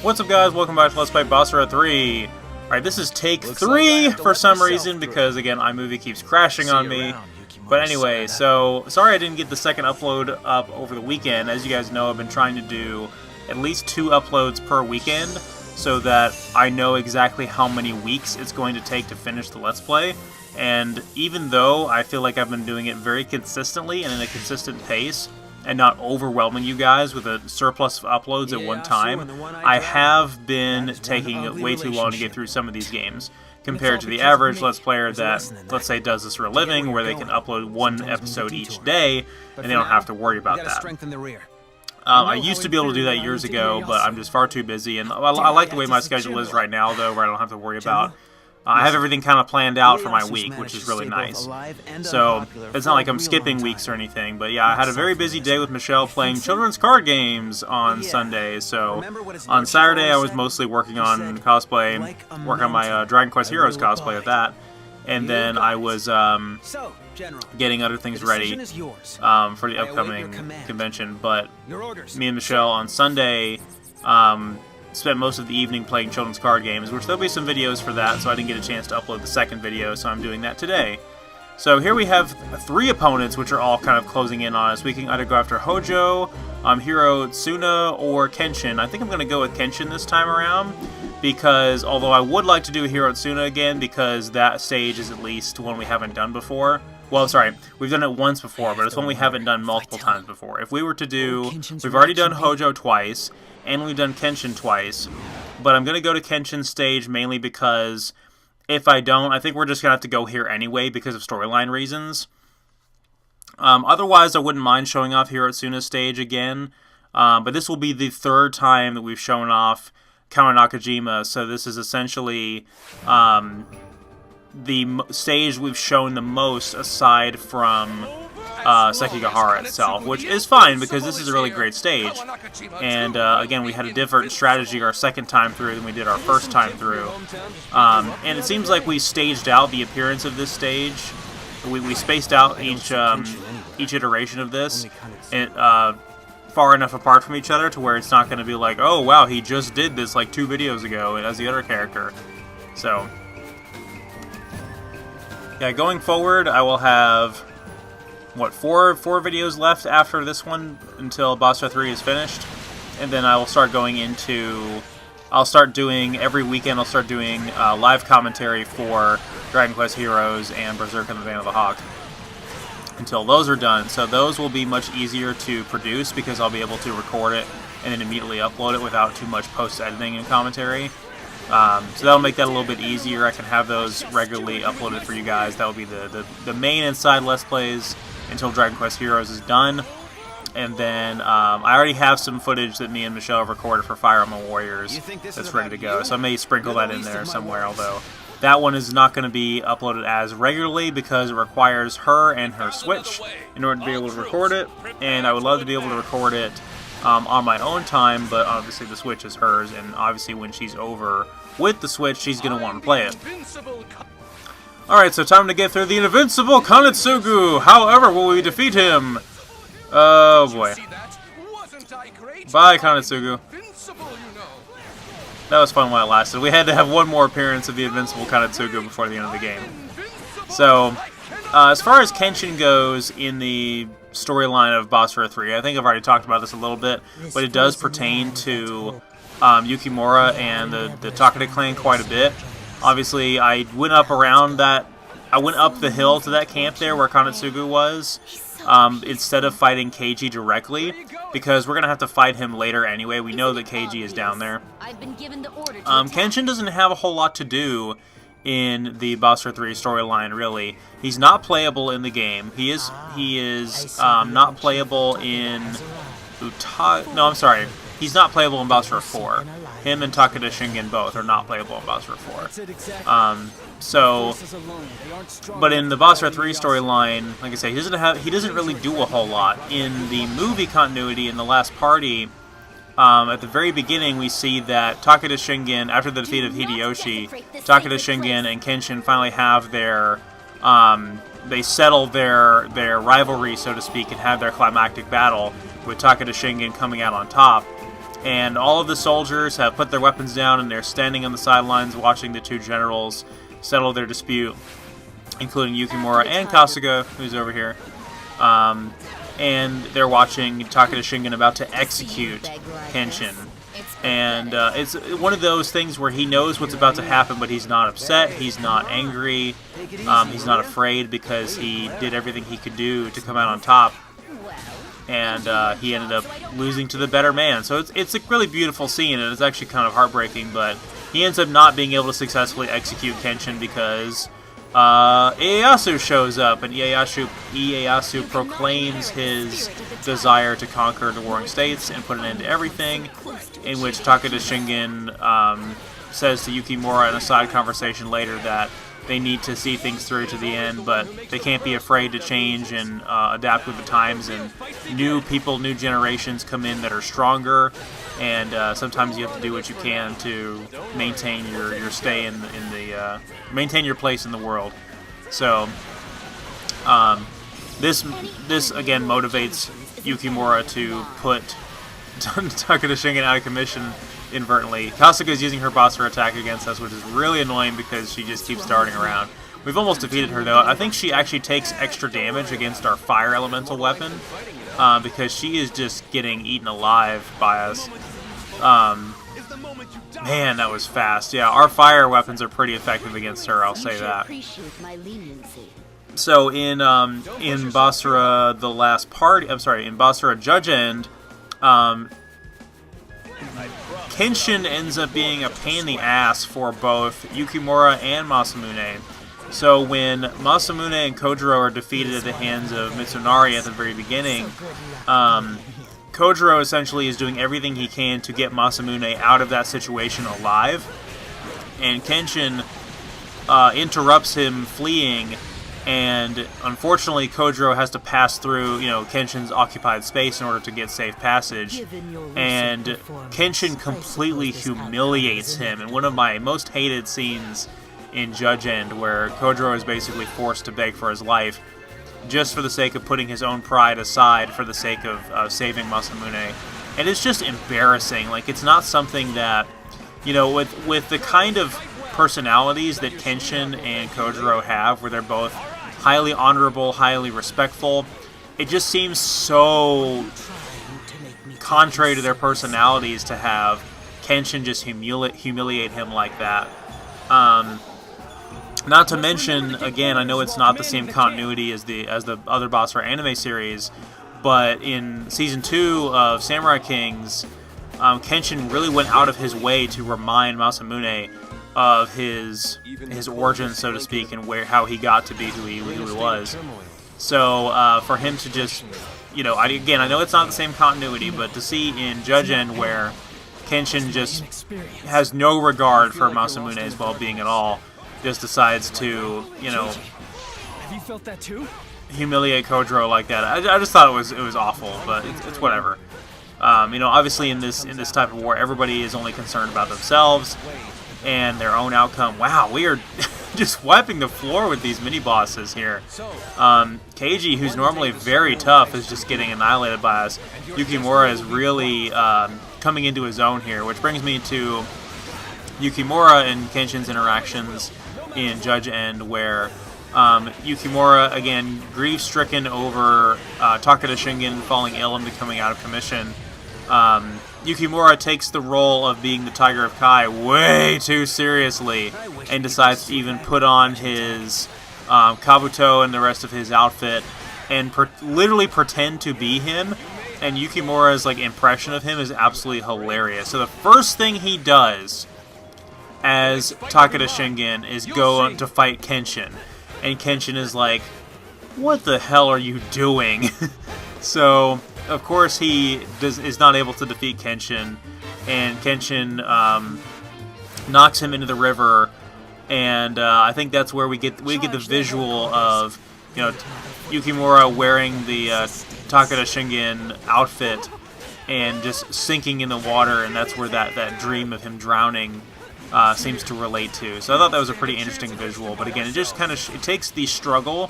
What's up, guys? Welcome back to Let's Play Basara 3. Alright, this is take 3 for some reason, because, again, iMovie keeps crashing on me. But anyway, so, sorry I didn't get the second upload up over the weekend. As you guys know, I've been trying to do at least 2 uploads per weekend, so that I know exactly how many weeks it's going to take to finish the Let's Play. And even though I feel like I've been doing it very consistently and in a consistent pace, and not overwhelming you guys with a surplus of uploads at one time, I have been taking way too long to get through some of these games, compared to the average Let's Player that, let's say, does this for a living, where they can upload 1 episode each day, and they don't have to worry about that. I used to be able to do that years ago, but I'm just far too busy, and I like the way my schedule is right now, though, where I don't have to worry about I have everything kind of planned out for my week, which is really nice. So, it's not like I'm skipping weeks or anything, but yeah, I had a very busy day with Michelle playing children's card games on Sunday. So, on Saturday I was mostly working on cosplay, working on my Dragon Quest Heroes cosplay with that, and then I was getting other things ready for the upcoming convention. But me and Michelle on Sunday spent most of the evening playing children's card games, which there'll be some videos for that, so I didn't get a chance to upload the second video, so I'm doing that today. So here we have 3 opponents, which are all kind of closing in on us. We can either go after Hojo, Hiro Tsuna, or Kenshin. I think I'm going to go with Kenshin this time around, because although I would like to do Hiro Tsuna again, because that stage is at least one we haven't done before. Well, sorry, we've done it once before, but it's one we haven't done multiple times before. If we were to do, we've already done Hojo twice, and we've done Kenshin twice, but I'm going to go to Kenshin's stage mainly because if I don't, I think we're just going to have to go here anyway because of storyline reasons. Otherwise, I wouldn't mind showing off Hiro Tsuna's stage again, but this will be the 3rd time that we've shown off Kama Nakajima, so this is essentially the stage we've shown the most aside from Sekigahara itself, which is fine because this is a really great stage. And again, we had a different strategy our second time through than we did our first time through. And it seems like we staged out the appearance of this stage. We spaced out each iteration of this far enough apart from each other to where it's not going to be like, oh wow, he just did this like 2 videos ago as the other character. So yeah, going forward, I will have, what, 4 videos left after this one until Basara 3 is finished, and then I will start going into, I'll start doing, every weekend I'll start doing live commentary for Dragon Quest Heroes and Berserk and the Band of the Hawk until those are done. So those will be much easier to produce because I'll be able to record it and then immediately upload it without too much post-editing and commentary. So that'll make that a little bit easier. I can have those regularly uploaded for you guys. That will be the main inside Let's Plays until Dragon Quest Heroes is done. And then I already have some footage that me and Michelle have recorded for Fire Emblem Warriors that's ready to go. So I may sprinkle that in there somewhere, although that one is not going to be uploaded as regularly because it requires her and her Switch in order to be able to record it. And I would love to be able to record it on my own time, but obviously the Switch is hers, and obviously when she's over with the Switch, she's going to want to play it. Alright, so time to get through the invincible Kanetsugu! However, will we defeat him? Oh boy. Bye, Kanetsugu. That was fun while it lasted. We had to have one more appearance of the invincible Kanetsugu before the end of the game. So, as far as Kenshin goes in the storyline of Basara 3, I think I've already talked about this a little bit, but it does pertain to Yukimura and the Takeda clan quite a bit. Obviously, I went up around that, I went up the hill to that camp there where Kanetsugu was, instead of fighting Keiji directly, because we're going to have to fight him later anyway. We know that Keiji is down there. Kenshin doesn't have a whole lot to do in the Basara 3 storyline, really. He's not playable in the game. He is not playable in No, I'm sorry. He's not playable in Basara 4. Him and Takeda Shingen both are not playable in Basara 4. But in the Basara 3 storyline, like I say, he doesn't really do a whole lot. In the movie continuity, in the last party, at the very beginning, we see that Takeda Shingen, after the defeat of Hideyoshi, Takeda Shingen and Kenshin finally have their, they settle their rivalry, so to speak, and have their climactic battle, with Takeda Shingen coming out on top. And all of the soldiers have put their weapons down, and they're standing on the sidelines watching the two generals settle their dispute, including Yukimura and Kasuga, who's over here. And they're watching Takeda Shingen about to execute Kenshin. And it's one of those things where he knows what's about to happen, but he's not upset, he's not angry, he's not afraid, because he did everything he could do to come out on top. And he ended up losing to the better man. So it's a really beautiful scene, and it's actually kind of heartbreaking, but he ends up not being able to successfully execute Kenshin because Ieyasu shows up, and Ieyasu proclaims his desire to conquer the Warring States and put an end to everything, in which Takeda Shingen says to Yukimura in a side conversation later that they need to see things through to the end, but they can't be afraid to change and adapt with the times, and new people, new generations come in that are stronger, and sometimes you have to do what you can to maintain your stay in the maintain your place in the world. So this again motivates Yukimura to put Takeda Shingen out of commission inadvertently. Kasuga is using her Basara attack against us, which is really annoying because she just keeps darting around. We've almost defeated her, though. I think she actually takes extra damage against our fire elemental weapon because she is just getting eaten alive by us. Man, that was fast. Yeah, our fire weapons are pretty effective against her, I'll say that. So in Basara the last party, I'm sorry, in Basara Judge End, Kenshin ends up being a pain in the ass for both Yukimura and Masamune. So when Masamune and Kojiro are defeated at the hands of Mitsunari at the very beginning, Kojiro essentially is doing everything he can to get Masamune out of that situation alive, and Kenshin interrupts him fleeing, and unfortunately Kojiro has to pass through, Kenshin's occupied space in order to get safe passage, and Kenshin completely humiliates him in one of my most hated scenes in Judge End, where Kojiro is basically forced to beg for his life just for the sake of putting his own pride aside for the sake of saving Masamune. And it's just embarrassing. Like, it's not something that, with the kind of personalities that Kenshin and Kojiro have, where they're both highly honorable, highly respectful, it just seems so contrary to their personalities to have Kenshin just humiliate him like that. Not to mention, again, I know it's not the same continuity as the other Basara anime series, but in Season 2 of Samurai Kings, Kenshin really went out of his way to remind Masamune of his origins, so to speak, and how he got to be who he was. So for him to just, again, I know it's not the same continuity, but to see in Judge End where Kenshin just has no regard for Masamune's well-being at all, just decides to, Have you felt that too? humiliate Kojiro like that. I just thought it was awful, but it's whatever. Obviously in this type of war, everybody is only concerned about themselves and their own outcome. Wow, we are just wiping the floor with these mini-bosses here. Keiji, who's normally very tough, is just getting annihilated by us. Yukimura is really coming into his own here, which brings me to Yukimura and Kenshin's interactions in Judge End, where Yukimura, again, grief-stricken over Takeda Shingen falling ill and becoming out of commission. Yukimura takes the role of being the Tiger of Kai way too seriously and decides to even put on his kabuto and the rest of his outfit and literally pretend to be him, and Yukimura's impression of him is absolutely hilarious. So the first thing he does as Takeda Shingen is go to fight Kenshin, and Kenshin is like, what the hell are you doing? So of course he is not able to defeat Kenshin, and Kenshin knocks him into the river, and I think that's where we get the visual of Yukimura wearing the Takeda Shingen outfit and just sinking in the water, and that's where that dream of him drowning seems to relate to. So I thought that was a pretty interesting visual. But again, it just kind of it takes the struggle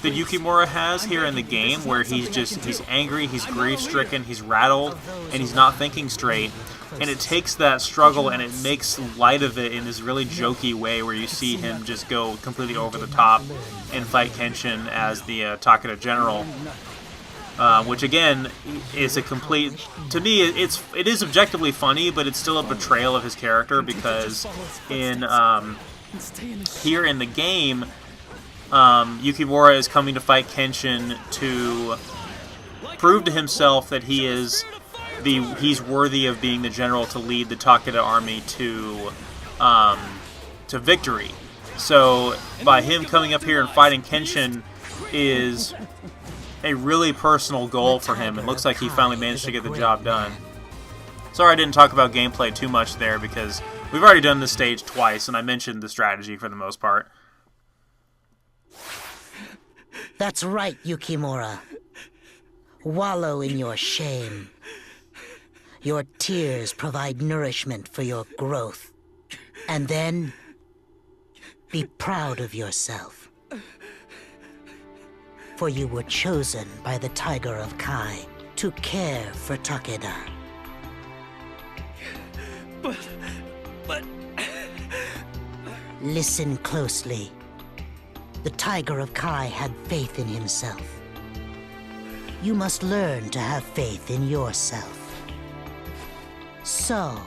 that Yukimura has here in the game, where he's angry, he's grief-stricken, he's rattled, and he's not thinking straight. And it takes that struggle and it makes light of it in this really jokey way, where you see him just go completely over the top and fight Kenshin as the Takeda General. Which again is a complete, to me it is objectively funny, but it's still a betrayal of his character, because in here in the game, Yukimura is coming to fight Kenshin to prove to himself that he's worthy of being the general to lead the Takeda army to victory. So by him coming up here and fighting Kenshin is a really personal goal for him. It looks like he finally managed to get the job done. Sorry I didn't talk about gameplay too much there, because we've already done this stage twice, and I mentioned the strategy for the most part. That's right, Yukimura. Wallow in your shame. Your tears provide nourishment for your growth. And then, be proud of yourself. For you were chosen by the Tiger of Kai to care for Takeda. But... Listen closely. The Tiger of Kai had faith in himself. You must learn to have faith in yourself. So,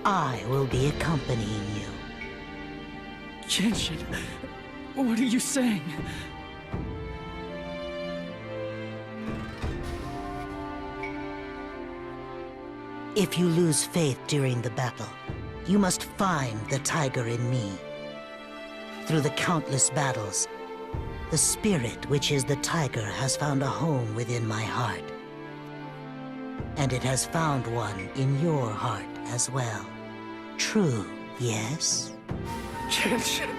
I will be accompanying you. Kenshin, what are you saying? If you lose faith during the battle, you must find the tiger in me. Through the countless battles, the spirit which is the tiger has found a home within my heart. And it has found one in your heart as well. True, yes? Kenshin...